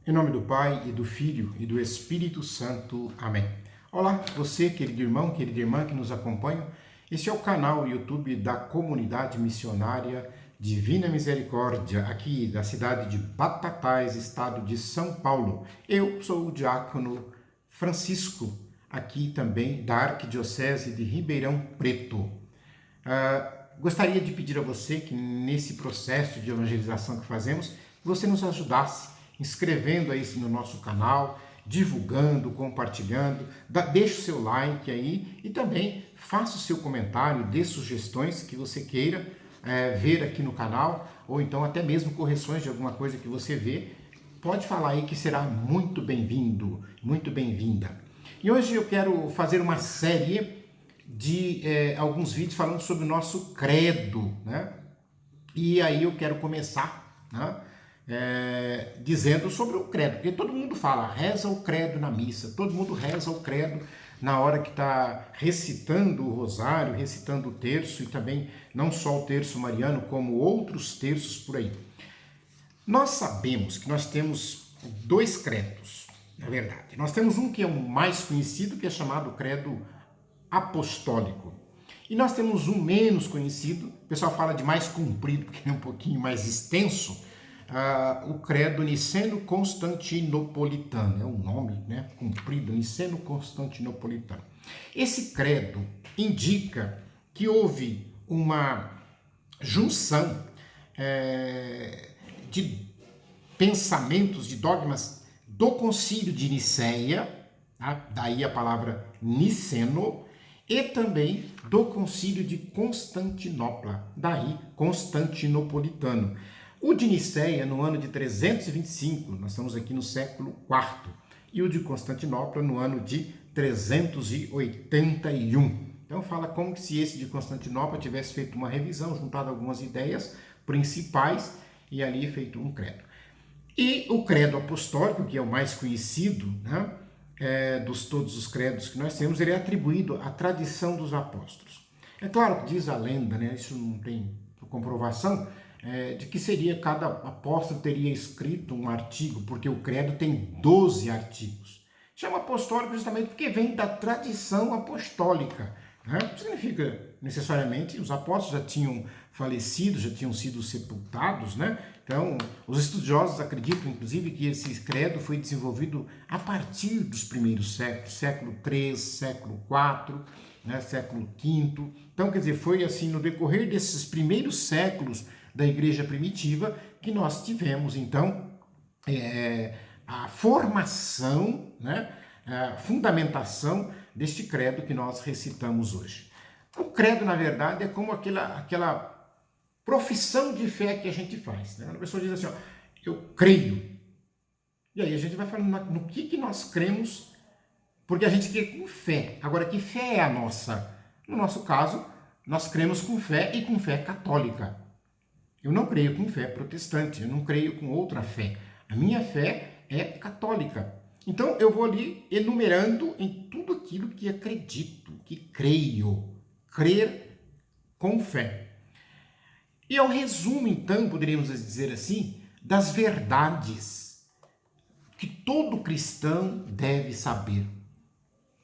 Em nome do Pai, e do Filho, e do Espírito Santo. Amém. Olá, você, querido irmão, querida irmã que nos acompanha. Este é o canal YouTube da Comunidade Missionária Divina Misericórdia, aqui da cidade de Batatais, estado de São Paulo. Eu sou o diácono Francisco, aqui também da Arquidiocese de Ribeirão Preto. Gostaria de pedir a você que nesse processo de evangelização que fazemos, você nos ajudasse inscrevendo aí no nosso canal, divulgando, compartilhando, deixe o seu like aí e também faça o seu comentário, dê sugestões que você queira ver aqui no canal, ou então até mesmo correções de alguma coisa que você vê, pode falar aí que será muito bem-vindo, muito bem-vinda. E hoje eu quero fazer uma série de alguns vídeos falando sobre o nosso credo, né? E aí eu quero começar, né? Dizendo sobre o credo, porque todo mundo fala, reza o credo na missa, todo mundo reza o credo na hora que está recitando o rosário, recitando o terço, e também não só o terço mariano, como outros terços por aí. Nós sabemos que nós temos dois credos, na verdade. Nós temos um que é o mais conhecido, que é chamado credo apostólico. E nós temos um menos conhecido, o pessoal fala de mais comprido, porque é um pouquinho mais extenso, o credo niceno-constantinopolitano, é um nome, né, comprido, niceno-constantinopolitano. Esse credo indica que houve uma junção de pensamentos, de dogmas do Concílio de Nicéia, tá? Daí a palavra niceno, e também do Concílio de Constantinopla, daí constantinopolitano. O de Nicéia, no ano de 325, nós estamos aqui no século IV, e o de Constantinopla no ano de 381. Então fala como se esse de Constantinopla tivesse feito uma revisão, juntado algumas ideias principais e ali feito um credo. E o credo apostólico, que é o mais conhecido, né, dos todos os credos que nós temos, ele é atribuído à tradição dos apóstolos. É claro que diz a lenda, né, isso não tem comprovação, de que seria cada apóstolo teria escrito um artigo, porque o credo tem 12 artigos. Chama apostólico justamente porque vem da tradição apostólica. Né? Não significa necessariamente os apóstolos já tinham falecido, já tinham sido sepultados, né? Então, os estudiosos acreditam, inclusive, que esse credo foi desenvolvido a partir dos primeiros séculos, século III, século IV, né? Século V. Então, quer dizer, foi assim, no decorrer desses primeiros séculos da igreja primitiva que nós tivemos, então, a formação, né? A fundamentação deste credo que nós recitamos hoje. O credo, na verdade, é como aquela profissão de fé que a gente faz. Né? A pessoa diz assim, ó, eu creio. E aí a gente vai falando no que nós cremos, porque a gente crê com fé. Agora, que fé é a nossa? No nosso caso, nós cremos com fé e com fé católica. Eu não creio com fé protestante, eu não creio com outra fé. A minha fé é católica. Então, eu vou ali enumerando em tudo aquilo que acredito, que creio. Crer com fé. E é o resumo, então, poderíamos dizer assim, das verdades que todo cristão deve saber.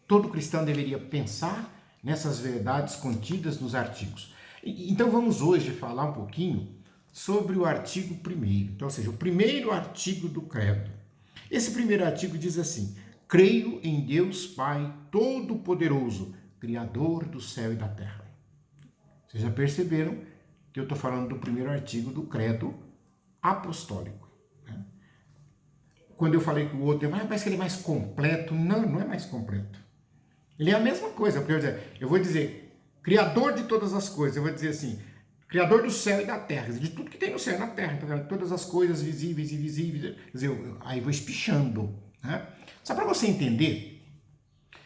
Todo cristão deveria pensar nessas verdades contidas nos artigos. Então, vamos hoje falar um pouquinho sobre o artigo 1º, então, ou seja, o primeiro artigo do credo. Esse primeiro artigo diz assim: creio em Deus Pai Todo-Poderoso, Criador do céu e da terra. Vocês já perceberam que eu estou falando do primeiro artigo do credo apostólico. Né? Quando eu falei que o outro, parece que ele é mais completo. Não, não é mais completo. Ele é a mesma coisa, porque eu vou dizer Criador de todas as coisas, eu vou dizer assim, Criador do céu e da terra, de tudo que tem no céu e na terra, todas as coisas visíveis e invisíveis, quer dizer, aí vou espichando. Né? Só para você entender,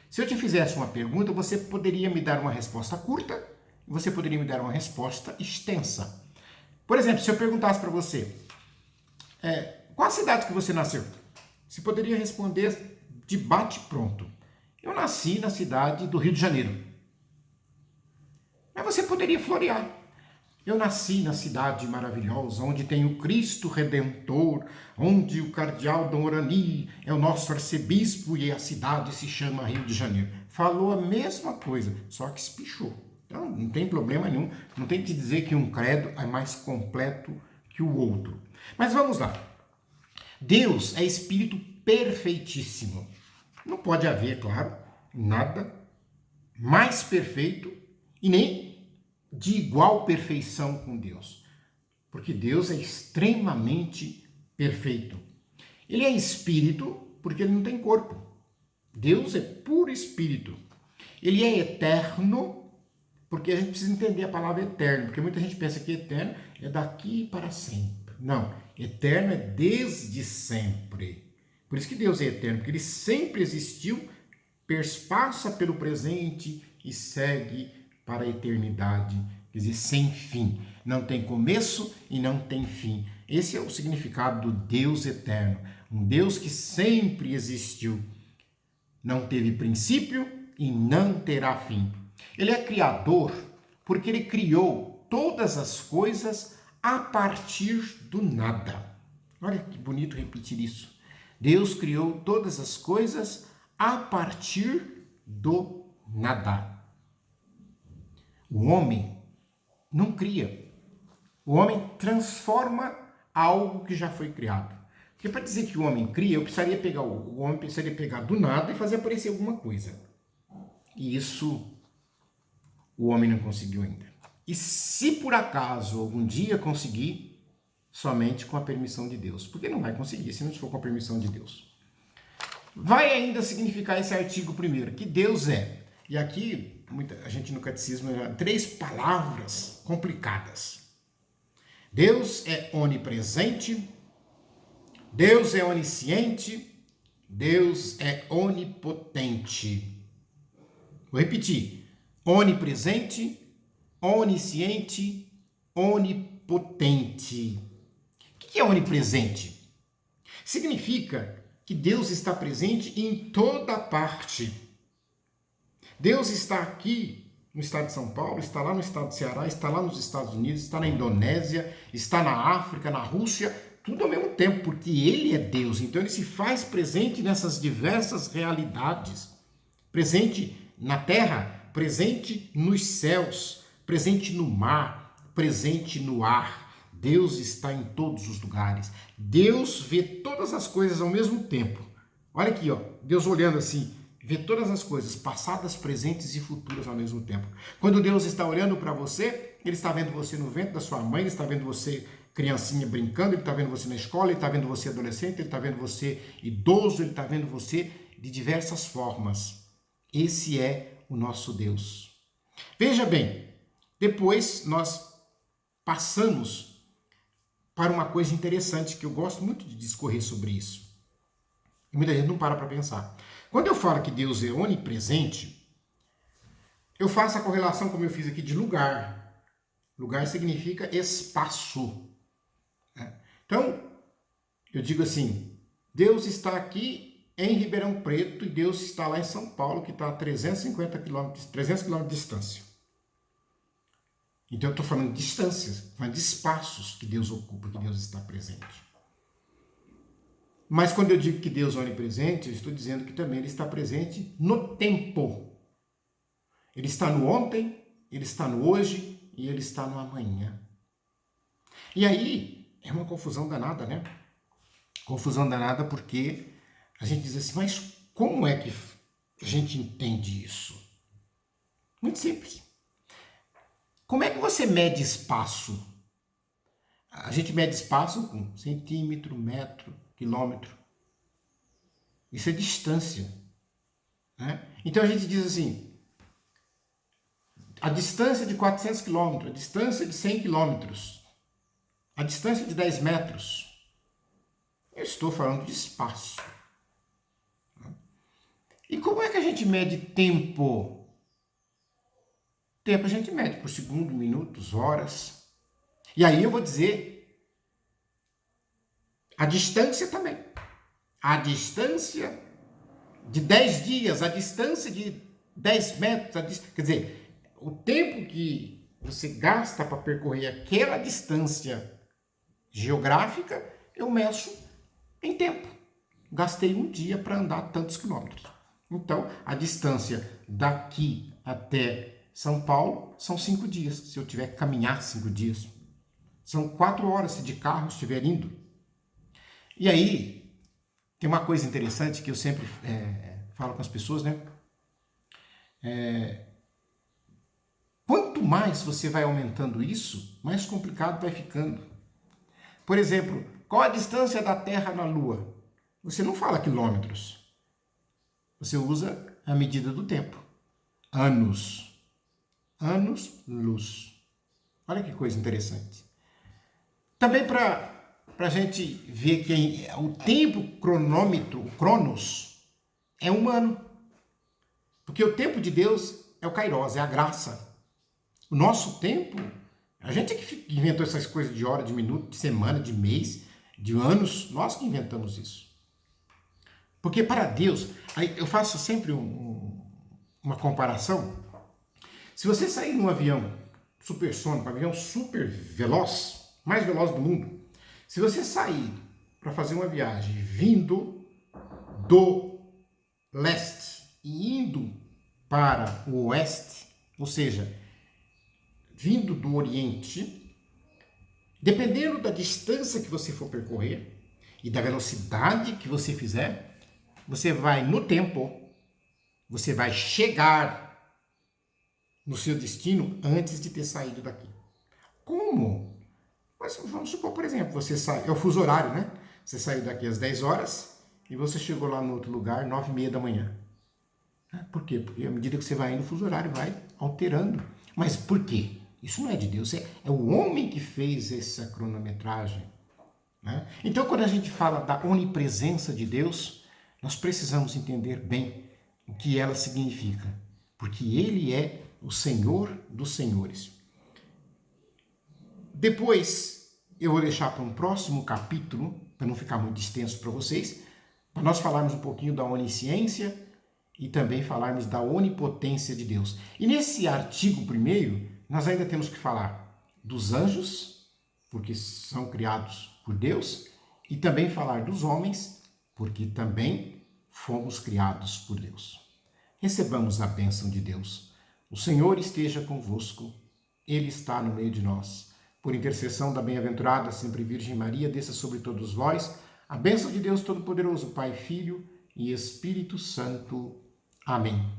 se eu te fizesse uma pergunta, você poderia me dar uma resposta curta, e você poderia me dar uma resposta extensa. Por exemplo, se eu perguntasse para você, qual a cidade que você nasceu? Você poderia responder de bate-pronto. Eu nasci na cidade do Rio de Janeiro. Mas você poderia florear. Eu nasci na cidade maravilhosa, onde tem o Cristo Redentor, onde o cardeal Dom Orani é o nosso arcebispo e a cidade se chama Rio de Janeiro. Falou a mesma coisa, só que espichou. Então, não tem problema nenhum, não tem que dizer que um credo é mais completo que o outro. Mas vamos lá. Deus é espírito perfeitíssimo. Não pode haver, claro, nada mais perfeito e nem de igual perfeição com Deus. Porque Deus é extremamente perfeito. Ele é espírito porque ele não tem corpo. Deus é puro espírito. Ele é eterno porque a gente precisa entender a palavra eterno, porque muita gente pensa que eterno é daqui para sempre. Não, eterno é desde sempre. Por isso que Deus é eterno, porque ele sempre existiu, perspassa pelo presente e segue para a eternidade, quer dizer, sem fim. Não tem começo e não tem fim. Esse é o significado do Deus eterno. Um Deus que sempre existiu. Não teve princípio e não terá fim. Ele é criador porque ele criou todas as coisas a partir do nada. Olha que bonito repetir isso. Deus criou todas as coisas a partir do nada. O homem não cria. O homem transforma algo que já foi criado. Porque para dizer que o homem cria, o homem precisaria pegar do nada e fazer aparecer alguma coisa. E isso o homem não conseguiu ainda. E se por acaso algum dia conseguir, somente com a permissão de Deus. Porque não vai conseguir se não for com a permissão de Deus. Vai ainda significar esse artigo primeiro, que Deus é. E aqui, a gente no catecismo, 3 palavras complicadas. Deus é onipresente, Deus é onisciente, Deus é onipotente. Vou repetir. Onipresente, onisciente, onipotente. O que é onipresente? Significa que Deus está presente em toda parte. Deus está aqui no estado de São Paulo, está lá no estado de Ceará, está lá nos Estados Unidos, está na Indonésia, está na África, na Rússia, tudo ao mesmo tempo, porque Ele é Deus. Então Ele se faz presente nessas diversas realidades. Presente na terra, presente nos céus, presente no mar, presente no ar. Deus está em todos os lugares. Deus vê todas as coisas ao mesmo tempo. Olha aqui, ó, Deus olhando assim, vê todas as coisas, passadas, presentes e futuras ao mesmo tempo. Quando Deus está olhando para você, Ele está vendo você no ventre da sua mãe, Ele está vendo você criancinha brincando, Ele está vendo você na escola, Ele está vendo você adolescente, Ele está vendo você idoso, Ele está vendo você de diversas formas. Esse é o nosso Deus. Veja bem, depois nós passamos para uma coisa interessante que eu gosto muito de discorrer sobre isso. E muita gente não para pensar. Quando eu falo que Deus é onipresente, eu faço a correlação, como eu fiz aqui, de lugar. Lugar significa espaço. Então, eu digo assim, Deus está aqui em Ribeirão Preto e Deus está lá em São Paulo, que está a 300 quilômetros de distância. Então eu estou falando de distâncias, falando de espaços que Deus ocupa, que Deus está presente. Mas quando eu digo que Deus é onipresente, eu estou dizendo que também Ele está presente no tempo. Ele está no ontem, Ele está no hoje e Ele está no amanhã. E aí é uma confusão danada, né? Confusão danada porque a gente diz assim, mas como é que a gente entende isso? Muito simples. Como é que você mede espaço? A gente mede espaço com centímetro, metro, quilômetro. Isso é distância. Né? Então a gente diz assim, a distância de 400 quilômetros, a distância de 100 quilômetros, a distância de 10 metros. Eu estou falando de espaço. E como é que a gente mede tempo? Tempo a gente mede por segundo, minutos, horas. E aí eu vou dizer a distância também. A distância de 10 dias, a distância de 10 metros, quer dizer, o tempo que você gasta para percorrer aquela distância geográfica, eu meço em tempo. Gastei um dia para andar tantos quilômetros. Então, a distância daqui até São Paulo são 5 dias, se eu tiver que caminhar 5 dias. São 4 horas se de carro estiver indo. E aí, tem uma coisa interessante que eu sempre falo com as pessoas, né? Quanto mais você vai aumentando isso, mais complicado vai ficando. Por exemplo, qual a distância da Terra na Lua? Você não fala quilômetros. Você usa a medida do tempo. Anos. Anos, luz. Olha que coisa interessante. Também para a gente ver que o tempo cronômetro, o cronos, é humano. Porque o tempo de Deus é o kairos, é a graça. O nosso tempo, a gente é que inventou essas coisas de hora, de minuto, de semana, de mês, de anos, nós que inventamos isso. Porque para Deus, aí eu faço sempre uma comparação. Se você sair num avião supersônico, um avião super veloz, mais veloz do mundo, se você sair para fazer uma viagem vindo do leste e indo para o oeste, ou seja, vindo do Oriente, dependendo da distância que você for percorrer e da velocidade que você fizer, você vai no tempo, você vai chegar no seu destino antes de ter saído daqui. Como? Mas vamos supor, por exemplo, você sai, é o fuso horário, né? Você saiu daqui às 10 horas e você chegou lá no outro lugar 9h30 da manhã. Por quê? Porque à medida que você vai indo, o fuso horário vai alterando. Mas por quê? Isso não é de Deus, é o homem que fez essa cronometragem. Né? Então, quando a gente fala da onipresença de Deus, nós precisamos entender bem o que ela significa. Porque Ele é o Senhor dos Senhores. Depois, eu vou deixar para um próximo capítulo, para não ficar muito extenso para vocês, para nós falarmos um pouquinho da onisciência e também falarmos da onipotência de Deus. E nesse artigo primeiro, nós ainda temos que falar dos anjos, porque são criados por Deus, e também falar dos homens, porque também fomos criados por Deus. Recebamos a bênção de Deus. O Senhor esteja convosco, Ele está no meio de nós. Por intercessão da bem-aventurada sempre Virgem Maria, desça sobre todos vós a bênção de Deus Todo-Poderoso, Pai, Filho e Espírito Santo. Amém.